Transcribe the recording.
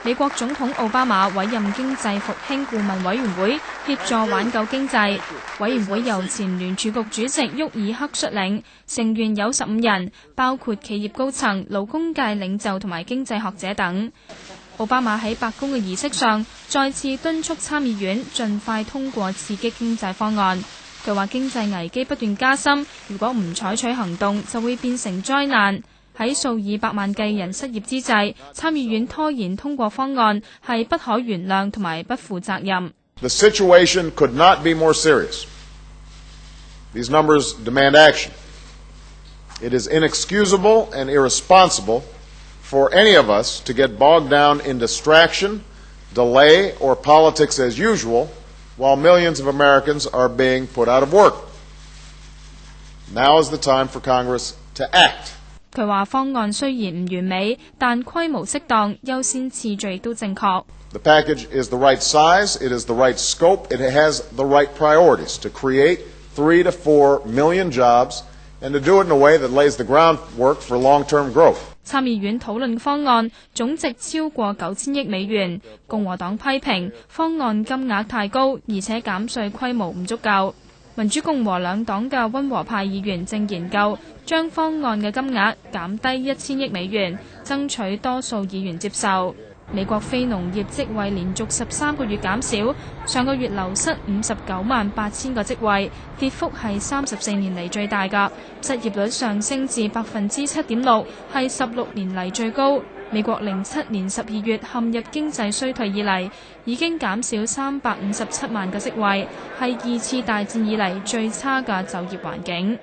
美國總統奧巴馬委任經濟復興顧問委員會協助挽救經濟。委員會由前聯儲局主席沃爾克率領，成員有15人，包括企業高層、勞工界領袖同埋經濟學者等。奧巴馬喺白宮嘅儀式上再次敦促參議院盡快通過刺激經濟方案。佢話經濟危機不斷加深，如果唔採取行動，就會變成災難。喺數以百萬計人失業之際，參議院拖延通過方案係不可原諒同埋不負責任。The situation could not be more serious. These numbers demand action. It is inexcusable and irresponsible for any of us to get bogged down in distraction, delay, or politics as usual, while millions of Americans are being put out of work. Now is the time for Congress to act. 佢話方案雖然唔完美，但規模適當，優先次序亦都正確。The package is the right size, it is the right scope, it has the right priorities to create 3 to 4 million jobs and to do it in a way that lays the groundwork for long-term growth. 參議院討論方案總值超過9000億美元，共和黨批評方案金額太高，而且減稅規模唔足夠。民主共和兩黨嘅溫和派議員正研究將方案嘅金額減低1000億美元，爭取多數議員接受。美國非農業職位連續13個月減少，上個月流失598000個職位，跌幅係34年嚟最大㗎。失業率上升至7.6%，係16年嚟最高。美國07年12月陷入經濟衰退以嚟，已經減少357萬個職位，係2次大戰以嚟最差嘅就業環境。